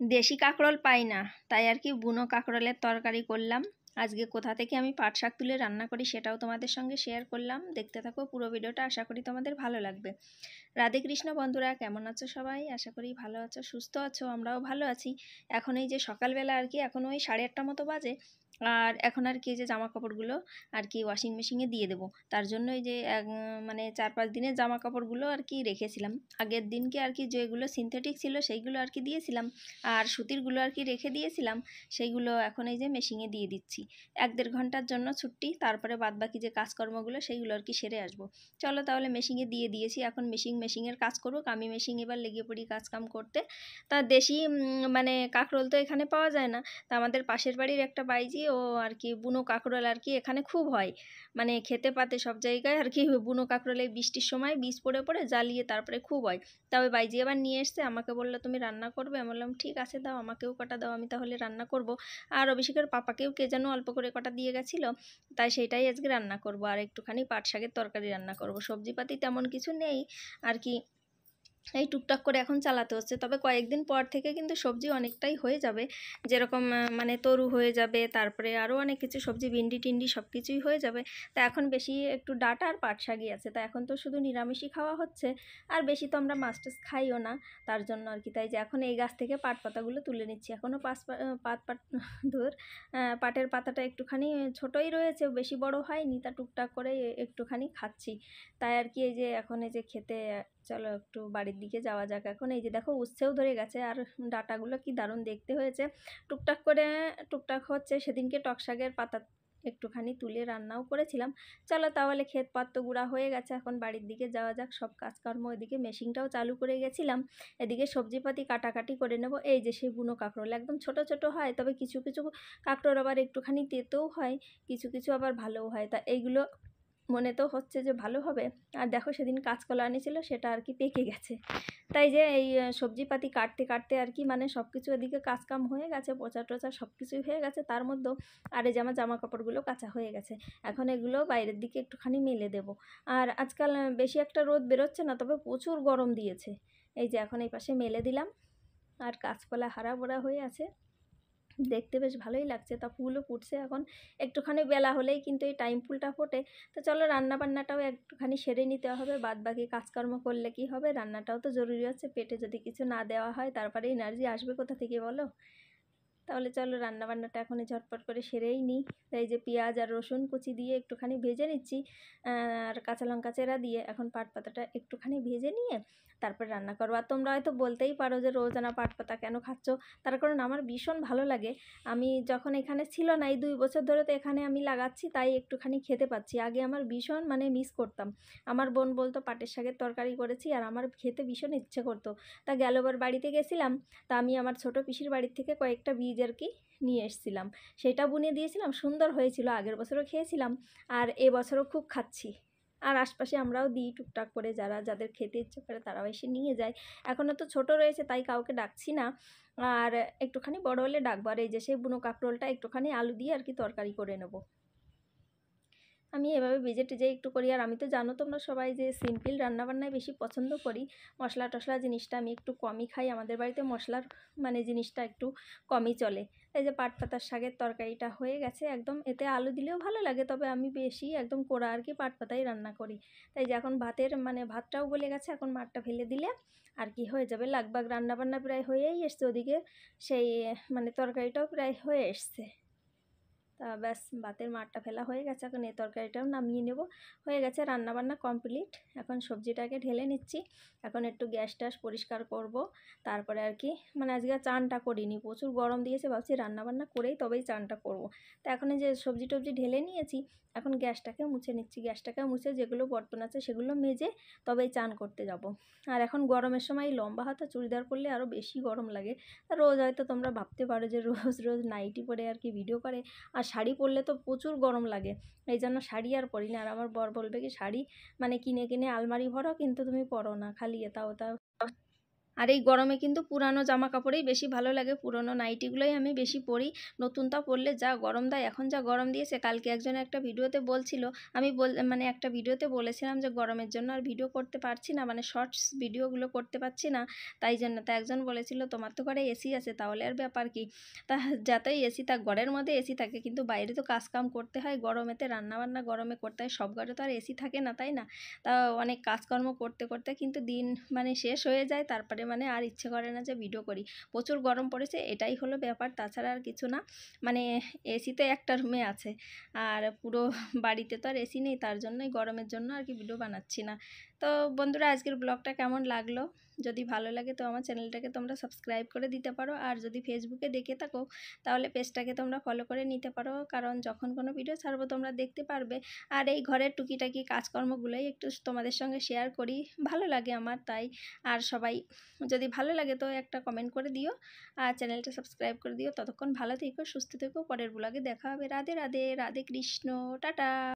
দেশি কাঁকরোল পাই না, তাই আর কি বুনো কাঁকরোলের তরকারি করলাম। আজকে কোথা থেকে আমি পাট শাক তুলে রান্না করি সেটাও তোমাদের সঙ্গে শেয়ার করলাম। দেখতে থাকো পুরো ভিডিওটা, আশা করি তোমাদের ভালো লাগবে। রাধে কৃষ্ণ বন্ধুরা, কেমন আছো সবাই? আশা করি ভালো আছো, সুস্থ আছো। আমরাও ভালো আছি। এখন এই যে সকালবেলা আর কি, এখন ওই 8:30 মতো বাজে। আর এখন আর কি, যে জামা কাপড়গুলো আর কি ওয়াশিং মেশিনে দিয়ে দেবো। তার জন্য এই যে মানে 4-5 দিনের জামা কাপড়গুলো আর কি রেখেছিলাম। আগের দিনকে আর কি যেগুলো সিনথেটিক ছিল সেইগুলো আর কি দিয়েছিলাম, আর সুতিরগুলো আর কি রেখে দিয়েছিলাম। সেইগুলো এখন এই যে মেশিনে দিয়ে দিচ্ছি। 1-1.5 ঘন্টার জন্য ছুটি, তারপরে বাদবাকি যে কাজকর্মগুলো সেইগুলো আর কি সেরে আসবো। চলো তাহলে মেশিনে দিয়ে দিয়েছি, এখন মেশিনের কাজ করুক, আমি মেশিন এবার লেগে পড়ি কাজকাম করতে। তা দেশি মানে কাঁকরোল তো এখানে পাওয়া যায় না। তা আমাদের পাশের বাড়ির একটা বাইজি ও আর কি বুনো কাঁকরোল আর কি এখানে খুব হয়, মানে খেতে পাতে সব জায়গায় আর কি বুনো কাঁকরোল এই বৃষ্টির সময় বীজ পড়ে পড়ে জ্বালিয়ে তারপরে খুব হয়। তবে বাইজি আবার নিয়ে এসছে, আমাকে বললো তুমি রান্না করবে। আমি বললাম ঠিক আছে দাও, আমাকেও কটা দাও, আমি তাহলে রান্না করব। আর অভিষেকের পাপাকেও কে যেন অল্প করে কটা দিয়ে গেছিলো, তাই সেটাই আজকে রান্না করব। আর একটুখানি পাট শাকের তরকারি রান্না করব। সবজিপাতি তেমন কিছু নেই আর কি, এই টুকটাক করে এখন চালাতে হচ্ছে। তবে কয়েকদিন পর থেকে কিন্তু সবজি অনেকটাই হয়ে যাবে, যেরকম মানে তরু হয়ে যাবে, তারপরে আরও অনেক কিছু সবজি, ভিন্ডি টিন্ডি সব কিছুই হয়ে যাবে। তা এখন বেশি একটু ডাঁটা আর পাট শাকই আছে। তা এখন তো শুধু নিরামিষই খাওয়া হচ্ছে, আর বেশি তো আমরা মাছ টাছ খাইও না, তার জন্য আর কি। তাই যে এখন এই গাছ থেকে পাট পাতাগুলো তুলে নিচ্ছি। এখনও পাট ধর পাটের পাতাটা একটুখানি ছোটোই রয়েছে, বেশি বড় হয়নি। তা টুকটাক করে একটুখানি খাচ্ছি। তাই আর কি এই যে এখন এই যে খেতে, চলো একটু বাড়ির দিকে যাওয়া যাক। এখন এই যে দেখো উচ্ছেও ধরে গেছে, আর ডাঁটাগুলো কি দারুণ দেখতে হয়েছে। টুকটাক করে টুকটাক হচ্ছে। সেদিনকে টক শাকের পাতা একটুখানি তুলে রান্নাও করেছিলাম। চলো তাহলে ক্ষেত পাত তো গুঁড়া হয়ে গেছে, এখন বাড়ির দিকে যাওয়া যাক। সব কাজকর্ম, এদিকে মেশিনটাও চালু করে গেছিলাম, এদিকে সবজিপাতি কাটাকাটি করে নেব। এই যে সেই বুনো কাঁকরোল একদম ছোট ছোট হয়, তবে কিছু কিছু কাঁকরোল আবার একটুখানি তেতেও হয়, কিছু কিছু আবার ভালোও হয়। তা এইগুলো মনে তো হচ্ছে যে ভালো হবে। আর দেখো সেদিন কাঁচকলা আনিছিল, সেটা আর কি পেকে গেছে। তাই যে এই সবজিপাতি কাটতে কাটতে আর কি, মানে সব কিছু এদিকে কাজকাম হয়ে গেছে, পচা টচা সব কিছুই হয়ে গেছে তার মধ্যেও। আর এই যে আমার জামা কাপড়গুলো কাঁচা হয়ে গেছে, এখন এগুলো বাইরের দিকে একটুখানি মেলে দেব। আর আজকাল বেশি একটা রোদ বেরোচ্ছে না, তবে প্রচুর গরম দিয়েছে। এই যে এখন এই পাশে মেলে দিলাম। আর গাছপালা হারা ভরা হয়ে আছে, দেখতে বেশ ভালোই লাগছে। তা ফুলও ফুটছে এখন, একটুখানি বেলা হলেই কিন্তু এই টাইম ফুলটা ফোটে। তো চলো রান্না বান্নাটাও একটুখানি সেরে নিতে হবে, বাদ বাকি কাজকর্ম করলে কি হবে, রান্নাটাও তো জরুরি আছে। পেটে যদি কিছু না দেওয়া হয় তারপরে এনার্জি আসবে কোথা থেকে বলো। তাহলে চলো রান্নাবান্নাটা এখনই ঝটপট করে সেরেই নিই। তাই যে পেঁয়াজ আর রসুন কুচি দিয়ে একটুখানি ভেজে নিচ্ছি, আর কাঁচা লঙ্কা চেরা দিয়ে এখন পাট পাতাটা একটুখানি ভেজে নিয়ে তারপর রান্না করবো। আর তোমরা হয়তো বলতেই পারো যে রোজানা পাট পাতা কেন খাচ্ছ, তার কারণ আমার ভীষণ ভালো লাগে। আমি যখন এখানে ছিল না, এই 2 বছর ধরে তো এখানে আমি লাগাচ্ছি, তাই একটুখানি খেতে পাচ্ছি। আগে আমার ভীষণ মানে মিস করতাম। আমার বোন বলতো পাটের শাকের তরকারি করেছি, আর আমার খেতে ভীষণ ইচ্ছে করতো। তা গেলবার বাড়িতে গেছিলাম, তা আমি আমার ছোটো পিসির বাড়ির থেকে কয়েকটা বীজ আর কি নিয়ে এসেছিলাম, সেটা বুনে দিয়েছিলাম, সুন্দর হয়েছিল। আগের বছরও খেয়েছিলাম, আর এবছরও খুব খাচ্ছি। আর আশপাশে আমরাও দিই টুকটাক করে, যাদের খেতে ইচ্ছে করে তারাও এসে নিয়ে যায়। এখনও তো ছোট রয়েছে, তাই কাউকে ডাকছি না, আর একটুখানি বড় হলে ডাকবো। আর এই যে সেই বুনো কাঁকরোলটা একটুখানি আলু দিয়ে আর কি তরকারি করে নেবো। আমি এভাবে ভেজে টেজে একটু করি। আর আমি তো জানো তোমরা সবাই যে সিম্পল রান্নাবান্নায় বেশি পছন্দ করি, মশলা টশলা জিনিসটা আমি একটু কমই খাই। আমাদের বাড়িতে মশলার মানে জিনিসটা একটু কমই চলে। এই যে পাট পাতার শাকের তরকারিটা হয়ে গেছে একদম, এতে আলু দিলেও ভালো লাগে, তবে আমি বেশি একদম কোড়া আর কি পাট পাতাই রান্না করি। তাই যে এখন মানে ভাতটাও গলে গেছে, এখন মাঠটা ফেলে দিলে আর কি হয়ে যাবে। লাগবাগ রান্নাবান্না প্রায় হয়েই এসছে, ওদিকে সেই মানে তরকারিটাও প্রায় হয়ে এসছে। তা ব্যাস ভাতের মাঠটা ফেলা হয়ে গেছে, এখন এই তরকারিটাও নামিয়ে নেব। হয়ে গেছে রান্নাবান্না কমপ্লিট। এখন সবজিটাকে ঢেলে নিচ্ছি। এখন একটু গ্যাস ট্যাস পরিষ্কার করব, তারপরে আর কি মানে আজকে চানটা করিনি, প্রচুর গরম দিয়েছে, ভাবছি রান্নাবান্না করেই তবেই চানটা করব। তা এখন এই যে সবজি টবজি ঢেলে নিয়েছি, এখন গ্যাসটাকে মুছে নিচ্ছি। গ্যাসটাকে মুছে যেগুলো বর্তন আছে সেগুলো মেজে তবেই চান করতে যাব। আর এখন গরমের সময় লম্বা হাতা চুড়িদার পরলে আরও বেশি গরম লাগে। রোজ হয়তো তোমরা ভাবতে পারো যে রোজ রোজ নাইটি পরে আর কি ভিডিও করে, আর শাড়ি পরলে তো প্রচুর গরম লাগে, এই জন্য শাড়ি আর পরি না। আর আমার বর বলবে কি শাড়ি মানে কিনে কিনে আলমারি ভরো, কিন্তু তুমি পরো না, খালি এটাও ওটা। আর এই গরমে কিন্তু পুরানো জামা কাপড়েই বেশি ভালো লাগে, পুরনো নাইটিগুলোই আমি বেশি পরি। নতুনটা পরলে যা গরম দেয়, এখন যা গরম দিয়েছে, কালকে একজন একটা ভিডিওতে বলছিল, আমি মানে একটা ভিডিওতে বলেছিলাম যে গরমের জন্য আর ভিডিও করতে পারছি না, মানে শর্টস ভিডিওগুলো করতে পারছি না, তাই জন্য। তা একজন বলেছিল তোমার তো ঘরে এসি আছে, তাহলে আর ব্যাপার কি। তা যাতেই এসি থাক, ঘরের মধ্যে এসি থাকে, কিন্তু বাইরে তো কাজকাম করতে হয়, গরমেতে রান্নাবান্না গরমে করতে হয়, সব ঘরে তো আর এসি থাকে না, তাই না। তা অনেক কাজকর্ম করতে করতে কিন্তু দিন মানে শেষ হয়ে যায়, তারপরে মানে আর ইচ্ছে করে না যে ভিডিও করি। প্রচুর গরম পড়েছে, এটাই হলো ব্যাপার, তাছাড়া আর কিছু না। মানে এসি তো একটা রুমে আছে, আর পুরো বাড়িতে তো আর এসি নেই, তার জন্যই গরমের জন্য আর কি ভিডিও বানাচ্ছি না। তো বন্ধুরা, আজকের ব্লগটা কেমন লাগলো? যদি ভালো লাগে তো আমার চ্যানেলটাকে তোমরা সাবস্ক্রাইব করে দিতে পারো, আর যদি ফেসবুকে দেখে থাকো তাহলে পেজটাকে তোমরা ফলো করে নিতে পারো, কারণ যখন কোনো ভিডিও ছাড়বো তোমরা দেখতে পারবে। আর এই ঘরের টুকিটাকি কাজকর্মগুলোই একটু তোমাদের সঙ্গে শেয়ার করি, ভালো লাগে আমার তাই। আর সবাই যদি ভালো লাগে তো একটা কমেন্ট করে দিও, আর চ্যানেলটা সাবস্ক্রাইব করে দিও। ততক্ষণ ভালো থেকো, সুস্থ থেকো, পরের ব্লগে দেখা হবে। রাধে রাধে, রাধে কৃষ্ণ, টাটা।